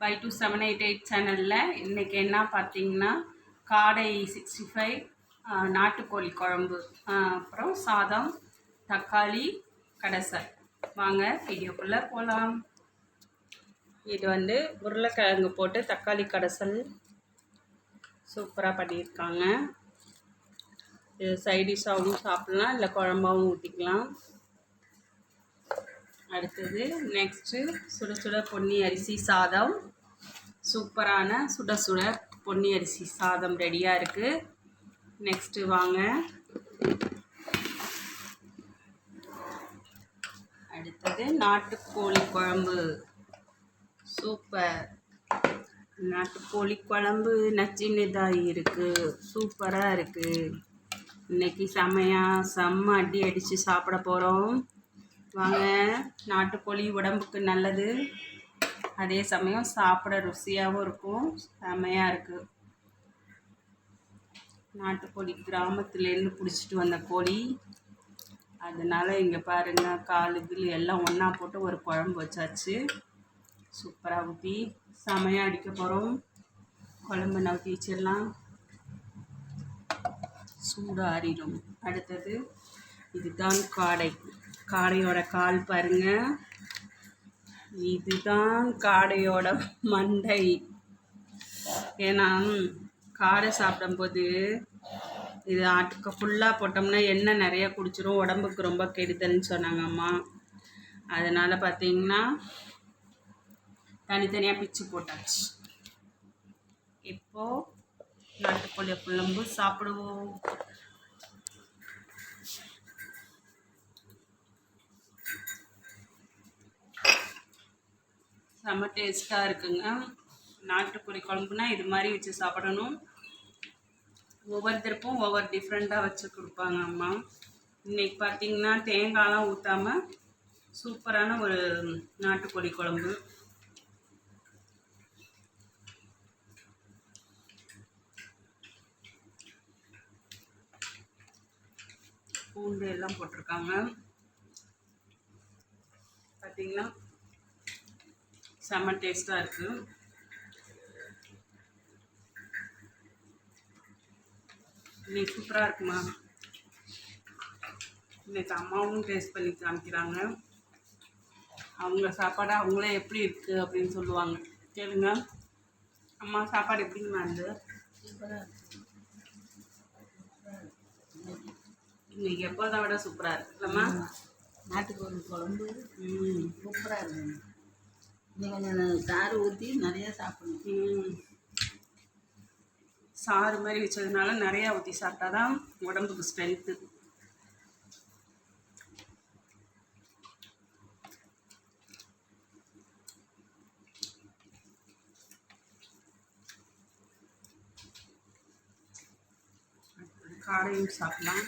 by2788 சேனலில் இன்றைக்கி என்ன பார்த்தீங்கன்னா காடை 65 நாட்டுக்கோழி குழம்பு அப்புறம் சாதம் தக்காளி கடைசல். வாங்க வீடியோக்குள்ளே போகலாம். இது உருளைக்கிழங்கு போட்டு தக்காளி கடைசல் சூப்பராக பண்ணியிருக்காங்க. இது சைடிஷாகவும் சாப்பிட்லாம், இல்லை குழம்பாகவும் ஊற்றிக்கலாம். அடுத்தது நெக்ஸ்ட்டு சுட சுட பொன்னி அரிசி சாதம். சூப்பரான சுட சுட பொன்னி அரிசி சாதம் ரெடியாக இருக்குது. நெக்ஸ்ட்டு வாங்க அடுத்தது நாட்டுக்கோழி குழம்பு. சூப்பர் நாட்டுக்கோழி குழம்பு நச்சின்னதாக இருக்குது, சூப்பராக இருக்குது. இன்றைக்கி செம்ம அடி அடித்து சாப்பிட போகிறோம். வாங்க. நாட்டுக்கோழி உடம்புக்கு நல்லது, அதே சமயம் சாப்பிட ருசியாகவும் இருக்கும். செம்மையாக இருக்குது. நாட்டுக்கோழி கிராமத்துலேருந்து பிடிச்சிட்டு வந்த கோழி, அதனால் இங்கே பாருங்கள் காலு கிளு எல்லாம் ஒன்றா போட்டு ஒரு குழம்பு வச்சாச்சு. சூப்பராக ஊற்றி செமையாக அடிக்க போகிறோம். குழம்பு நவுத்தி வச்சிடலாம், சூடாக ஆறிடும். அடுத்தது இதுதான் காடையோட கால் பாருங்க. இதுதான் காடையோட மண்டை. ஏன்னா காடை சாப்பிடும்போது இது ஆட்டுக்கு ஃபுல்லாக போட்டோம்னா எண்ணெய் நிறைய குடிச்சிரும், உடம்புக்கு ரொம்ப கெடுதல்னு சொன்னாங்க அம்மா. அதனால் பார்த்தீங்கன்னா தனித்தனியாக பிச்சு போட்டாச்சு. இப்போது நாட்டுக்கோழி குழம்பு சாப்பிடுவோம். செம்ம டேஸ்ட்டாக இருக்குங்க. நாட்டுக்கோழி குழம்புனா இது மாதிரி வச்சு சாப்பிடணும். ஒவ்வொருத்தருக்கும் ஒவ்வொரு டிஃப்ரெண்ட்டாக வச்சு கொடுப்பாங்க அம்மா. இன்றைக்கி பார்த்திங்கன்னா தேங்காயெலாம் ஊற்றாமல் சூப்பரான ஒரு நாட்டுக்கோழி குழம்பு. பூண்டு எல்லாம் போட்டிருக்காங்க பார்த்திங்கன்னா செம்ம டேஸ்ட்டாக இருக்குது. இன்னைக்கு சூப்பராக இருக்குமா. இன்னைக்கு அம்மாவும் டேஸ்ட் பண்ணி காமிக்கிறாங்க. அவங்க சாப்பாடு அவங்களே எப்படி இருக்குது அப்படின்னு சொல்லுவாங்க. கேளுங்க, அம்மா சாப்பாடு எப்படிங்கம்மா இருந்து இன்னைக்கு எப்போதை விட சூப்பராக இருக்குல்லம்மா. நாட்டுக்கோழி குழம்பு சூப்பராக இருக்குங்க. இன்னும் கொஞ்சம் சாறு ஊற்றி நிறையா சாப்பிடணும். சாறு மாதிரி வச்சதுனால நிறையா ஊற்றி சாப்பிட்டா தான் உடம்புக்கு ஸ்ட்ரென்த்து. காடையும் சாப்பிடலாம்.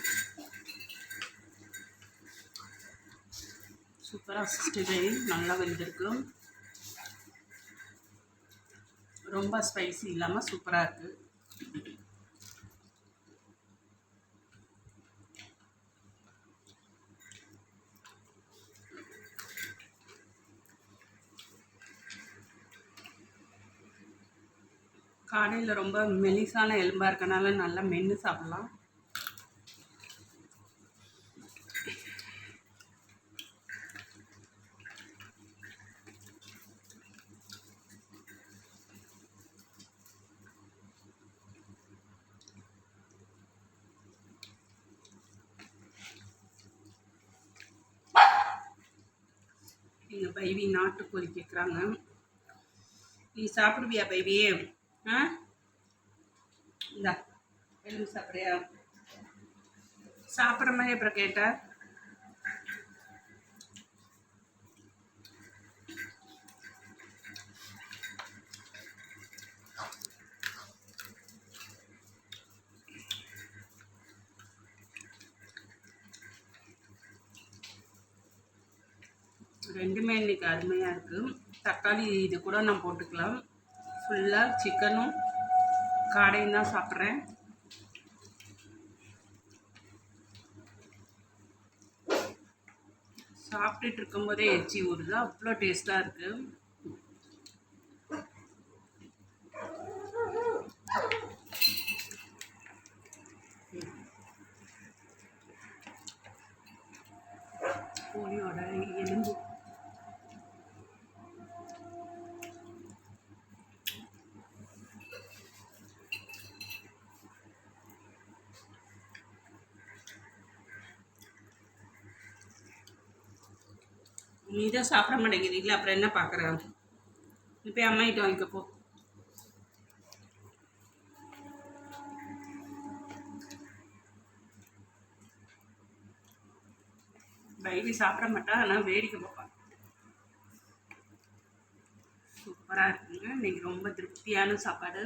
சூப்பராக 65 நல்லா வெந்திருக்கு. ரொம்ப ஸ்பைசி இல்லாமல் சூப்பராக இருக்குது. காடையில் ரொம்ப மெலிசான எலும்பாக இருக்கனால நல்லா மென்று சாப்பிட்லாம். எங்கள் பைவி நாட்டுக்கோழி கேட்குறாங்க. நீ சாப்பிடுவியா பைவி? இந்தா எலும்பு சாப்பிட்றியா? சாப்பிட்ற மாதிரி அப்புறம் கேட்ட. ரெண்டுமே இன்றைக்கி அருமையாக இருக்குது. தக்காளி இது கூட நான் போட்டுக்கலாம். ஃபுல்லாக சிக்கனும் காடையும் தான் சாப்பிட்றேன். சாப்பிட்டுட்டு இருக்கும்போதே எச்சி ஊறுது, அவ்வளோ டேஸ்ட்டாக இருக்குது. நீ தான் சாப்பிட மாட்டேங்கிறீங்களா, அப்புறம் என்ன பார்க்குற? இப்போ அம்மாயிட்ட வாங்கிக்க போ. பைபி சாப்பிட மாட்டா, ஆனால் வேடிக்கை பார்ப்பான். சூப்பராக இருக்குங்க. இன்னைக்கு ரொம்ப திருப்தியான சாப்பாடு.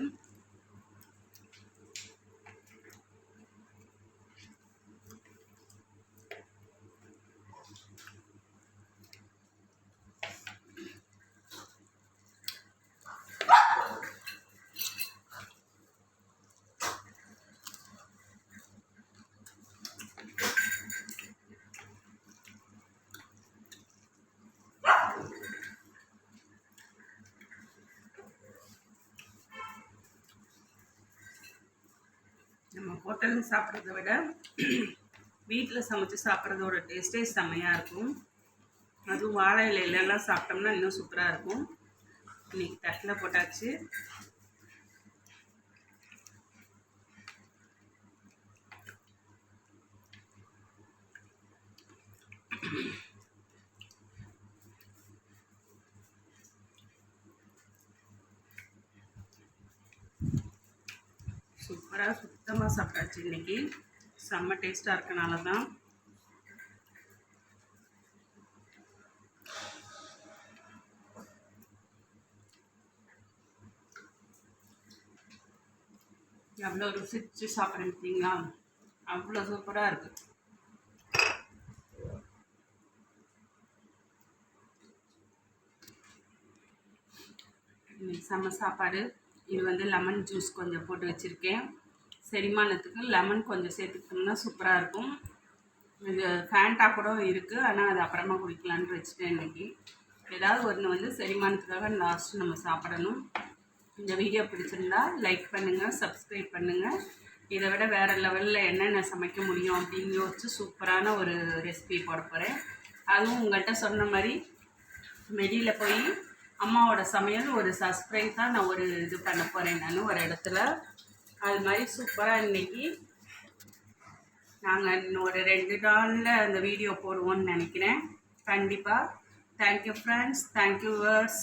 நம்ம ஹோட்டலில் சாப்பிட்றத விட வீட்டில் சமைச்சு சாப்பிட்றதோட டேஸ்ட்டே செம்மையாக இருக்கும். அதுவும் வாழை இலையிலலாம் சாப்பிட்டோம்னா இன்னும் சூப்பராக இருக்கும். இன்னைக்கு தட்டில் போட்டாச்சு. சூப்பராக சுத்தமாக சாப்பிட்டாச்சு. இன்னைக்கு செம்ம டேஸ்ட்டாக இருக்கனால தான். எவ்வளோ ருசிச்சு சாப்பிட்றீங்களா? அவ்வளோ சூப்பராக இருக்குது. இன்னைக்கு செம்ம சாப்பாடு. இது வந்து லெமன் ஜூஸ் கொஞ்சம் போட்டு வச்சுருக்கேன். செரிமானத்துக்கு லெமன் கொஞ்சம் சேர்த்துக்கிட்டோம்னா சூப்பராக இருக்கும். இது ஃபேண்டா கூட இருக்குது, ஆனால் அது அப்புறமா குடிக்கலான்னு வச்சுட்டேன். இன்றைக்கி ஏதாவது ஒன்று வந்து செரிமானத்துக்காக லாஸ்ட்டு நம்ம சாப்பிடணும். இந்த வீடியோ பிடிச்சிருந்தா லைக் பண்ணுங்கள், சப்ஸ்கிரைப் பண்ணுங்கள். இதை விட வேறு லெவலில் என்னென்ன சமைக்க முடியும் அப்படின்னு யோசிச்சு சூப்பரான ஒரு ரெசிபி போட போகிறேன். அதுவும் உங்கள்கிட்ட சொன்ன மாதிரி வெளியில் போய் அம்மாவோட சமையல் ஒரு சர்ப்ரைஸ் தான் நான் ஒரு இது பண்ண போகிறேன். நான் ஒரு இடத்துல அது மாதிரி சூப்பராக இன்றைக்கி நாங்கள் இன்னும் ஒரு 2 நாளில் அந்த வீடியோ போடுவோன்னு நினைக்கிறேன். கண்டிப்பாக. Thank you friends, thank you viewers.